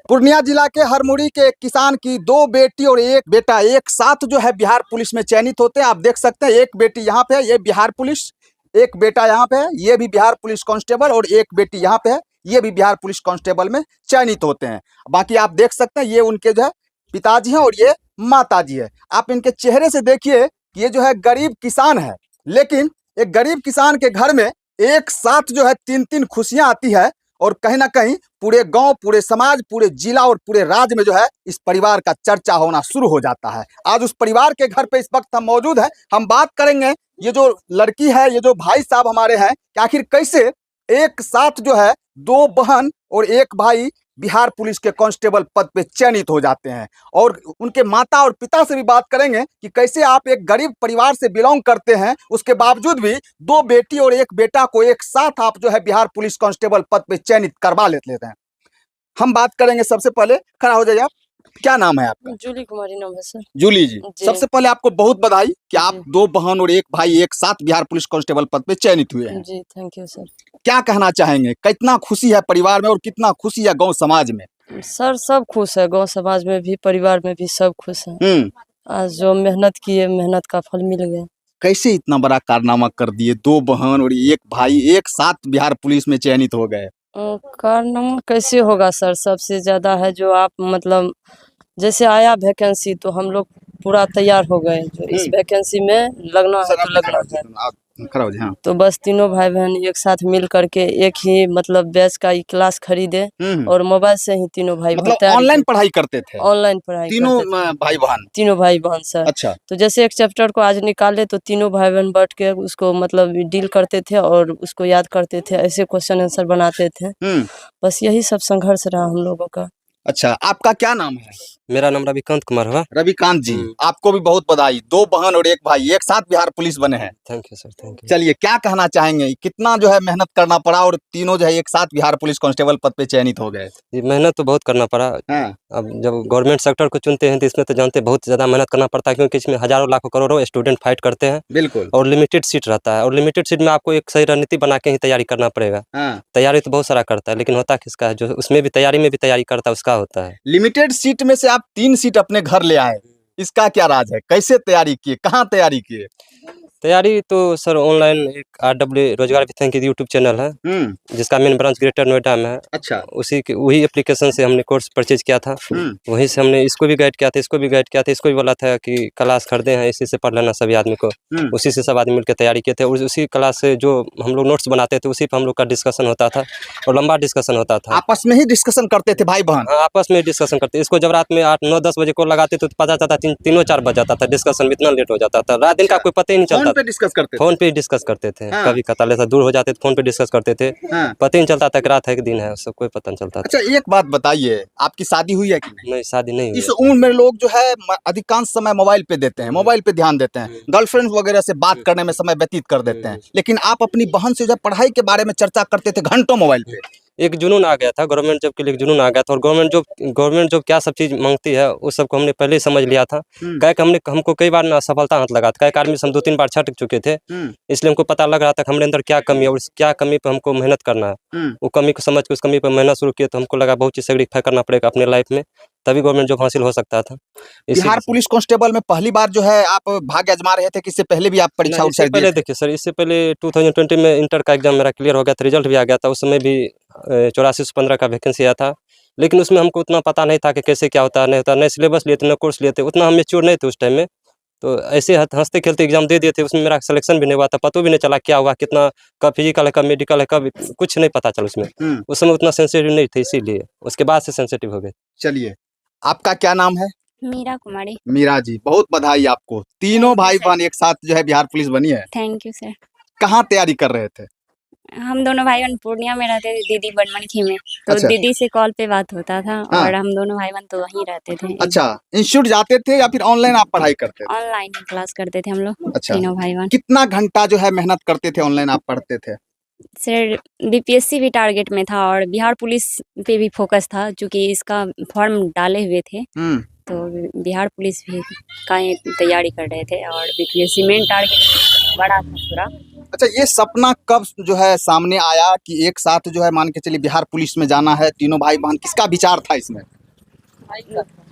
पूर्णिया जिला के हरमुड़ी के एक किसान की 2 बेटी और 1 बेटा एक साथ जो है बिहार पुलिस में चयनित होते हैं। आप देख सकते हैं, एक बेटी यहाँ पे है, ये बिहार पुलिस, एक बेटा यहाँ पे है, ये भी बिहार पुलिस कांस्टेबल, और एक बेटी यहाँ पे है, ये भी बिहार पुलिस कांस्टेबल में चयनित होते हैं। बाकी आप देख सकते हैं, ये उनके जो है पिताजी हैं और ये माताजी है। आप इनके चेहरे से देखिए कि ये जो है गरीब किसान है, लेकिन एक गरीब किसान के घर में एक साथ जो है 3-3 खुशियां आती है, और कहीं ना कहीं पूरे गांव, पूरे समाज, पूरे जिला और पूरे राज्य में जो है इस परिवार का चर्चा होना शुरू हो जाता है। आज उस परिवार के घर पे इस वक्त हम मौजूद हैं। हम बात करेंगे, ये जो लड़की है, ये जो भाई साहब हमारे हैं, कि आखिर कैसे एक साथ जो है 2 बहन और 1 भाई बिहार पुलिस के कांस्टेबल पद पे चयनित हो जाते हैं। और उनके माता और पिता से भी बात करेंगे कि कैसे आप एक गरीब परिवार से बिलोंग करते हैं, उसके बावजूद भी 2 बेटी और 1 बेटा को एक साथ आप जो है बिहार पुलिस कांस्टेबल पद पे चयनित करवा लेते हैं। हम बात करेंगे, सबसे पहले खड़ा हो जाइए आप। क्या नाम है आपका? जूली कुमारी नाम है सर। जूली जी, सबसे पहले आपको बहुत बधाई कि आप 2 बहन और 1 भाई एक साथ बिहार पुलिस कांस्टेबल पद पे चयनित हुए हैं। जी, थैंक यू सर। क्या कहना चाहेंगे, कितना खुशी है परिवार में और कितना खुशी है गांव समाज में? सर सब खुश है, गांव समाज में भी, परिवार में भी सब खुश है। आज जो मेहनत किए, मेहनत का फल मिल गया। कैसे इतना बड़ा कारनामा कर दिए, 2 बहन और 1 भाई एक साथ बिहार पुलिस में चयनित हो गए? कारनामा कैसे होगा सर? सबसे ज्यादा है जो आप मतलब जैसे आया वैकेंसी तो हम लोग पूरा तैयार हो गए, जो इस वैकेंसी में लगना है तो लगना है। खड़ा हो जाए। हाँ। तो बस तीनों भाई बहन एक साथ मिल करके एक ही मतलब बैच का क्लास खरीदे और मोबाइल से ही तीनों भाई मतलब ऑनलाइन पढ़ाई करते थे? ऑनलाइन पढ़ाई तीनों भाई बहन? तीनों भाई बहन सर। अच्छा। तो जैसे एक चैप्टर को आज निकाले तो तीनों भाई बहन बैठ के उसको मतलब डील करते थे और उसको याद करते थे, ऐसे क्वेश्चन आंसर बनाते थे। बस यही सब संघर्ष रहा हम लोगों का। अच्छा, आपका क्या नाम है? मेरा नाम रविकांत कुमार हुआ। रविकांत जी, आपको भी बहुत बधाई, 2 बहन और 1 भाई एक साथ बिहार पुलिस बने हैं। Thank you sir, thank you. चलिए, क्या कहना चाहेंगे, कितना जो है मेहनत करना पड़ा और तीनों जो है एक साथ बिहार पुलिस कांस्टेबल पद पे चयनित हो गए? ये मेहनत तो बहुत करना पड़ा। हाँ। अब जब गवर्नमेंट सेक्टर को चुनते हैं तो इसमें तो जानते हैं बहुत ज़्यादा मेहनत करना पड़ता है, क्योंकि इसमें हजारों लाखों करोड़ों स्टूडेंट फाइट करते हैं। बिल्कुल। और लिमिटेड सीट रहता है, और लिमिटेड सीट में आपको एक सही रणनीति बना के ही तैयारी करना पड़ेगा। हाँ। तैयारी तो बहुत सारा करता है, लेकिन होता किसका है, जो उसमें भी तैयारी करता है उसका होता है। लिमिटेड सीट में से आप 3 सीट अपने घर ले आए, इसका क्या राज है? कैसे तैयारी किए, कहाँ तैयारी किए? तैयारी तो सर ऑनलाइन एक RW रोजगार विथन की यूट्यूब चैनल है, जिसका मेन ब्रांच ग्रेटर नोएडा में है। अच्छा। वही एप्लीकेशन से हमने कोर्स परचेज किया था। वहीं से हमने इसको भी गाइड किया था, इसको भी गाइड किया था, इसको भी बोला था कि क्लास खरीदे हैं, इसी से पढ़ लेना सभी आदमी को। उसी से सब आदमी मिलकर तैयारी किए थे, और उसी क्लास से जो हम लोग नोट्स बनाते थे उसी पर हम लोग का डिस्कशन होता था, और लंबा डिस्कशन होता था। आपस में ही डिस्कशन करते थे भाई बहन? हाँ, आपस में डिस्कशन करते। इसको जब रात में 8, 9, 10 बजे को लगाते तो पता चलता 3, 4 बज जाता था, डिस्कशन इतना लेट हो जाता था, रात दिन का कोई पता ही नहीं चलता। फोन पे डिस्कस करते थे। हाँ। कभी कताले से दूर हो जाते थे, फोन पे डिस्कस करते थे। हाँ। पता ही नहीं चलता था कि रात है कि दिन है, सब कोई पता नहीं चलता था। अच्छा, एक बात बताइए, आपकी शादी हुई है कि नहीं? नहीं, शादी नहीं हुई। इस उम्र में लोग जो है अधिकांश समय मोबाइल पे देते हैं, मोबाइल पे ध्यान देते हैं, गर्लफ्रेंड वगैरह से बात करने में समय व्यतीत कर देते हैं, लेकिन आप अपनी बहन से जब पढ़ाई के बारे में चर्चा करते थे घंटों मोबाइल पे। एक जुनून आ गया था, गवर्नमेंट जॉब के लिए एक जुनून आ गया था, और गवर्नमेंट जॉब क्या सब चीज मांगती है उस सबको हमने पहले ही समझ लिया था। क्या हमको कई बार ना सफलता हाथ लगा था, आर्मी से हम 2-3 बार छट चुके थे, इसलिए हमको पता लग रहा था कि हमारे अंदर क्या कमी है और क्या कमी पे हमको मेहनत करना है। वो कमी को समझ के उस कमी पर मेहनत शुरू किया, तो हमको लगा बहुत चीज सेक्रीफाई करना पड़ेगा अपने लाइफ में, तभी गवर्नमेंट जॉब हासिल हो सकता था। बिहार पुलिस कांस्टेबल में पहली बार जो है आप भाग्य आजमा रहे थे कि इससे पहले भी आप परीक्षा पहले देखिए सर, इससे पहले 2020 में इंटर का एग्जाम मेरा क्लियर हो गया था, रिजल्ट भी आ गया था। उस समय भी 84 से 15 का वैकेंसी आया था, लेकिन उसमें हमको उतना पता नहीं था कि कैसे क्या होता है, नहीं होता, नए सिलेबस लिए थे, नए कोर्स लिए थे, उतना हम मेच्योर नहीं थे उस टाइम में। तो ऐसे हंसते खेलते एग्जाम दे दिए थे, उसमें मेरा सिलेक्शन भी नहीं हुआ था, पता भी नहीं चला क्या हुआ, कितना कब फिजिकल है, कब मेडिकल है, कब कुछ नहीं पता चला उसमें। उस समय उतना सेंसिटिव नहीं थे, इसीलिए उसके बाद से सेंसिटिव हो गए। चलिए, आपका क्या नाम है? मीरा कुमारी। मीरा जी, बहुत बधाई आपको, तीनों भाई बहन एक साथ जो है बिहार पुलिस बनी है। Thank you sir. कहाँ तैयारी कर रहे थे? हम दोनों भाई बहन पूर्णिया में रहते थे, दीदी बनमनखी में, तो अच्छा। दीदी से कॉल पे बात होता था। हाँ। और हम दोनों भाई बहन तो वहीं रहते थे। अच्छा, इंस्टीट्यूट जाते थे या फिर ऑनलाइन आप पढ़ाई करते थे? ऑनलाइन क्लास करते थे हम लोग। अच्छा। तीनों भाई बहन। कितना घंटा जो है मेहनत करते थे, ऑनलाइन आप पढ़ते थे? सर बीपीएससी भी टारगेट में था और बिहार पुलिस पे भी फोकस था, क्योंकि इसका फॉर्म डाले हुए थे, तो बिहार पुलिस भी का तैयारी कर रहे थे, और बीपीएससी मेन टारगेट बड़ा था पूरा। अच्छा, ये सपना कब जो है सामने आया कि एक साथ जो है मान के चलिए बिहार पुलिस में जाना है, तीनों भाई बहन, किसका विचार था इसमें?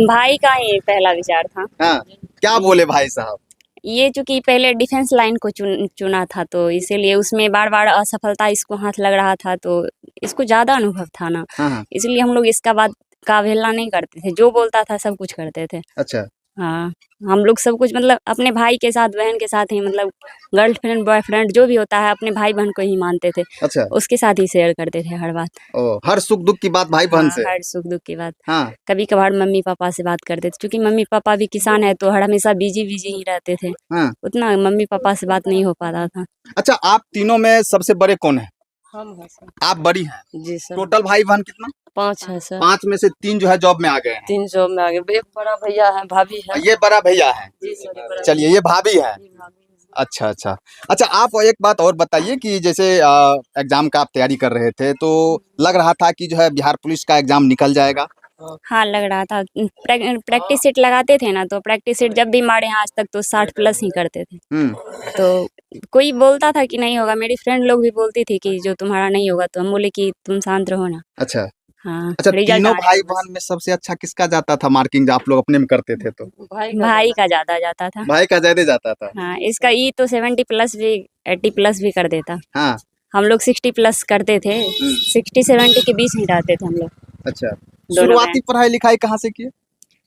भाई का ही पहला विचार था। हाँ, क्या बोले भाई साहब? ये चूंकि पहले डिफेंस लाइन को चुना था, तो इसीलिए उसमें बार बार असफलता इसको हाथ लग रहा था, तो इसको ज्यादा अनुभव था ना, हाँ हाँ, इसलिए हम लोग इसका बात का अवहेलना नहीं करते थे, जो बोलता था सब कुछ करते थे। अच्छा हाँ, हम लोग सब कुछ मतलब अपने भाई के साथ, बहन के साथ ही, मतलब गर्लफ्रेंड बॉयफ्रेंड जो भी होता है अपने भाई बहन को ही मानते थे, अच्छा। उसके साथ ही शेयर करते थे हर बात। ओ, हर सुख दुख की बात भाई बहन हाँ, से। हर सुख दुख की बात। हाँ कभी कभार मम्मी पापा से बात करते थे, क्योंकि मम्मी पापा भी किसान है तो हर हमेशा बिजी बिजी ही रहते थे, हाँ। उतना मम्मी पापा से बात नहीं हो पाता था। अच्छा, आप तीनों में सबसे बड़े कौन है? हम हैं सर। आप बड़ी हैं। जी सर। टोटल भाई बहन कितना? 5 है सर। 5 में से 3 जो है जॉब में आ गए हैं। 3 जॉब में आ गए, एक बड़ा भैया है, भाभी है। ये बड़ा भैया है। जी सर, ये बड़ा चलिए, ये भाभी है। जी, भाभी है। अच्छा अच्छा। अच्छा, आप एक बात और बताइए कि जैसे एग्जाम का आप तैयारी कर रहे थे, तो लग रहा था कि जो है बिहार पुलिस का एग्जाम निकल जाएगा। हाँ, लग रहा था। प्रैक्टिस सेट लगाते थे ना, तो प्रैक्टिस सेट जब भी मारे हैं आज तक तो 60 प्लस ही करते थे। तो कोई बोलता था कि नहीं होगा, मेरी फ्रेंड लोग भी बोलती थी कि जो तुम्हारा नहीं होगा, तो हम बोले कि तुम शांत रहो ना। अच्छा हाँ, अच्छा, रिजल्ट तीनों आने भाई दो बस। बहन में सबसे अच्छा किसका जाता था मार्किंग, आप लोग अपने में करते थे तो? भाई का ज्यादा जाता था। भाई का ज्यादा जाता था। हाँ, इसका ई तो 70 प्लस भी 80 प्लस भी कर देता। हाँ। हम लोग 60 प्लस करते थे, 60-70 के बीच ही रहते थे हम लोग अच्छा, दोनों शुरुआती में। पढ़ाई लिखाई कहाँ से किए?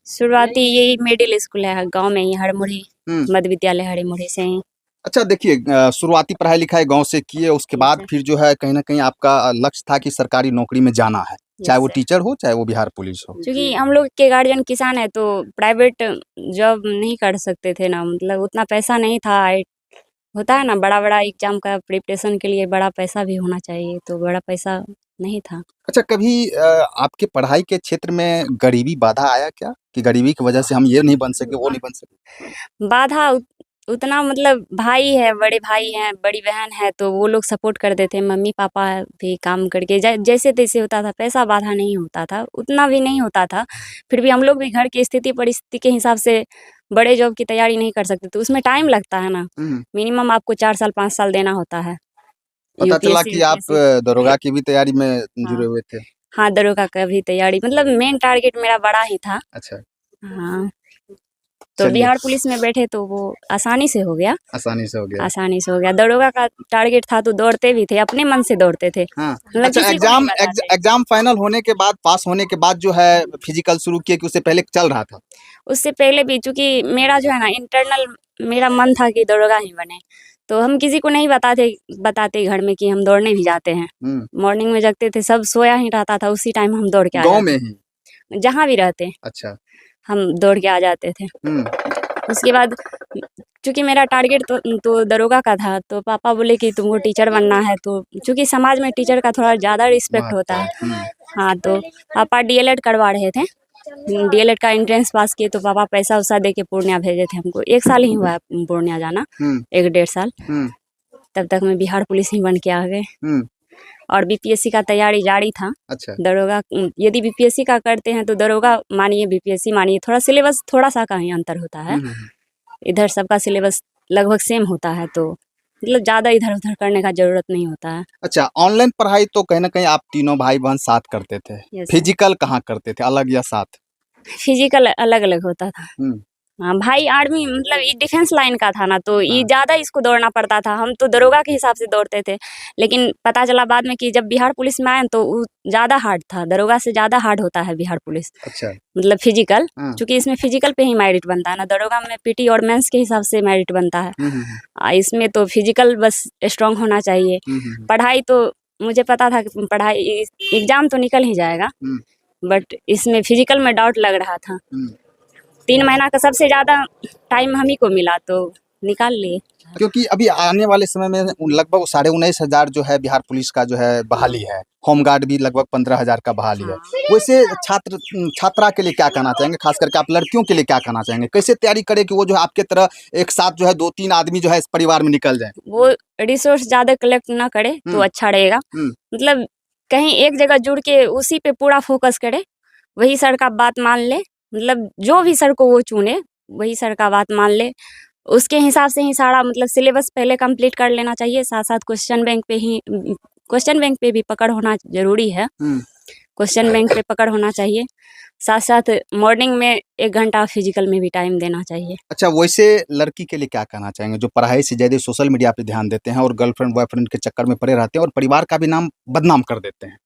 शुरुआती यही मिडिल स्कूल है गांव में ही, हड़मुड़ी हम्म। मध्य विद्यालय हड़मुड़ी से ही। अच्छा देखिए, शुरुआती पढ़ाई लिखाई गांव से किए, उसके बाद सर। फिर जो है कहीं ना कहीं आपका लक्ष्य था कि सरकारी नौकरी में जाना है, चाहे वो सर। टीचर हो चाहे वो बिहार पुलिस हो। क्योंकि हम लोग के गार्जियन किसान है, तो प्राइवेट जॉब नहीं कर सकते थे ना, मतलब उतना पैसा नहीं था। होता है ना, बड़ा बड़ा एग्जाम का प्रिपरेशन के लिए बड़ा पैसा भी होना चाहिए, तो बड़ा पैसा नहीं था। अच्छा, कभी आपके पढ़ाई के क्षेत्र में गरीबी बाधा आया क्या, कि गरीबी की वजह से हम ये नहीं बन सके वो नहीं बन सके? बाधा उतना मतलब भाई है, बड़े भाई हैं, बड़ी बहन है, तो वो लोग सपोर्ट करते थे। मम्मी पापा भी काम करके जैसे तैसे होता था, पैसा बाधा नहीं होता था, उतना भी नहीं होता था। फिर भी हम लोग भी घर की स्थिति परिस्थिति के हिसाब से बड़े जॉब की तैयारी नहीं कर सकते, तो उसमें टाइम लगता है ना। मिनिमम आपको 4 साल 5 साल देना होता है। पता चला यूपीएससी कि आप दरोगा की भी तैयारी में जुड़े हुए थे। हाँ, दरोगा का भी तैयारी, मतलब मेन टारगेट मेरा बड़ा ही था। अच्छा, हाँ, तो चलिए, बिहार पुलिस में बैठे तो वो आसानी से हो गया। आसानी से हो गया। आसानी से हो गया। दरोगा का टारगेट था तो दौड़ते भी थे, अपने मन से दौड़ते थे, हाँ। मतलब अच्छा, किसी को नहीं बताते। एग्जाम फाइनल होने के बाद, पास होने के बाद जो है फिजिकल शुरू किए कि उससे पहले चल रहा था? उससे पहले भी, चूंकि मेरा जो है ना इंटरनल मेरा मन था कि दरोगा ही बने, तो हम किसी को नहीं बताते घर में कि हम दौड़ने भी जाते हैं। मॉर्निंग में जगते थे, सब सोया ही रहता था, उसी टाइम हम दौड़ के आ गाँव जाते में ही? जहाँ भी रहते अच्छा। हम दौड़ के आ जाते थे। उसके बाद चूंकि मेरा टारगेट तो दरोगा का था, तो पापा बोले कि तुमको टीचर बनना है, तो चूंकि समाज में टीचर का थोड़ा ज़्यादा रिस्पेक्ट होता है। हाँ, तो पापा डीएलएड करवा रहे थे, डीएलएड का एंट्रेंस पास किए, तो पापा पैसा उसा दे के पूर्णिया भेजे थे हमको। 1 साल ही हुआ है पूर्णिया जाना, 1-1.5 साल। तब तक मैं बिहार पुलिस ही बन के आ गए, और बीपीएससी का तैयारी जारी था। अच्छा। दरोगा यदि बीपीएससी का करते हैं तो दरोगा मानिए बीपीएससी मानिए, थोड़ा सिलेबस थोड़ा सा का ही अंतर होता है। इधर सबका सिलेबस लगभग सेम होता है, तो मतलब ज़्यादा इधर उधर करने का जरूरत नहीं होता है। अच्छा, ऑनलाइन पढ़ाई तो कहीं ना कहीं आप तीनों भाई बहन साथ करते थे, Yes, फिजिकल कहाँ करते थे, अलग या साथ? फिजिकल अलग अलग होता था। हाँ, भाई आर्मी मतलब ये डिफेंस लाइन का था ना, तो ये ज़्यादा इसको दौड़ना पड़ता था। हम तो दरोगा के हिसाब से दौड़ते थे, लेकिन पता चला बाद में कि जब बिहार पुलिस में आए तो वो ज़्यादा हार्ड था, दरोगा से ज़्यादा हार्ड होता है बिहार पुलिस। अच्छा। मतलब फिजिकल, क्योंकि इसमें फिजिकल पे ही मेरिट बनता है ना, दरोगा में पीटी और मेंस के हिसाब से मेरिट बनता है। इसमें तो फिजिकल बस स्ट्रांग होना चाहिए। पढ़ाई तो मुझे पता था कि पढ़ाई एग्जाम तो निकल ही जाएगा, बट इसमें फिजिकल में डाउट लग रहा था। 3 महीना का सबसे ज़्यादा टाइम हम ही को मिला, तो निकाल लिए। क्योंकि अभी आने वाले समय में लगभग 19,500 जो है बिहार पुलिस का जो है बहाली है, होमगार्ड भी लगभग 15,000 का बहाली है। वैसे छात्रा के लिए क्या कहना चाहेंगे, खास करके आप लड़कियों के लिए क्या कहना चाहेंगे, कैसे तैयारी करें कि वो जो है आपके तरह एक साथ जो है 2-3 आदमी जो है इस परिवार में निकल जाए? वो रिसोर्स ज़्यादा कलेक्ट ना करे तो अच्छा रहेगा, मतलब कहीं एक जगह जुड़ के उसी पे पूरा फोकस करे, वही सर का बात मान ले, मतलब जो भी सर को वो चुने वही सर का बात मान ले, उसके हिसाब से ही सारा मतलब सिलेबस पहले कंप्लीट कर लेना चाहिए। साथ साथ क्वेश्चन बैंक पे भी पकड़ होना जरूरी है, क्वेश्चन बैंक पे पकड़ होना चाहिए। साथ साथ मॉर्निंग में 1 घंटा फिजिकल में भी टाइम देना चाहिए। अच्छा, वैसे लड़की के लिए क्या कहना चाहेंगे जो पढ़ाई से ज़्यादा सोशल मीडिया पे ध्यान देते हैं और गर्लफ्रेंड बॉयफ्रेंड के चक्कर में पड़े रहते हैं और परिवार का भी नाम बदनाम कर देते हैं?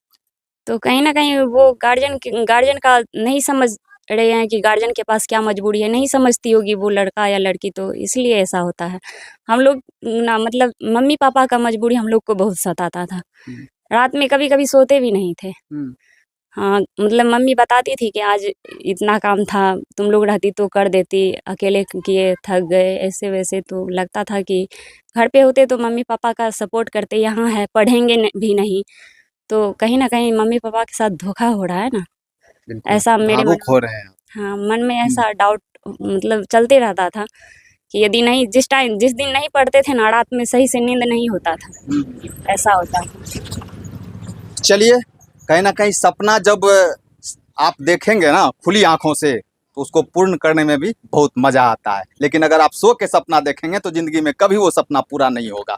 तो कहीं न कहीं वो गार्जियन का नहीं समझ रहे हैं कि गार्जियन के पास क्या मजबूरी है, नहीं समझती होगी वो लड़का या लड़की, तो इसलिए ऐसा होता है। हम लोग ना मतलब मम्मी-पापा का मजबूरी हम लोग को बहुत सताता था। हुँ। रात में कभी-कभी सोते भी नहीं थे। हुँ। हाँ, मतलब मम्मी बताती थी कि आज इतना काम था, तुम लोग रहती तो कर देती, अकेले किए थक गए, ऐसे-वैसे। तो लगता था कि घर पे होते तो मम्मी-पापा का सपोर्ट करते, यहाँ है पढ़ेंगे भी नहीं, तो कहीं न कहीं मम्मी-पापा के साथ धोखा हो रहा है ना, बिल्कुल, ऐसा मेरे मन भावुक हो रहे हैं आप। हाँ, मन में हुँ। ऐसा डाउट मतलब चलते रहता था कि यदि नहीं जिस दिन नहीं पढ़ते थे ना, रात में सही से नींद नहीं होता था, हुँ। ऐसा होता था। चलिए, कहीं न कहीं सपना जब आप देखेंगे ना खुली आँखों से, तो उसको पूर्ण करने में भी बहुत मज़ा आता है। लेकिन अगर आप सो के सपना देखेंगे तो ज़िंदगी में कभी वो सपना पूरा नहीं होगा।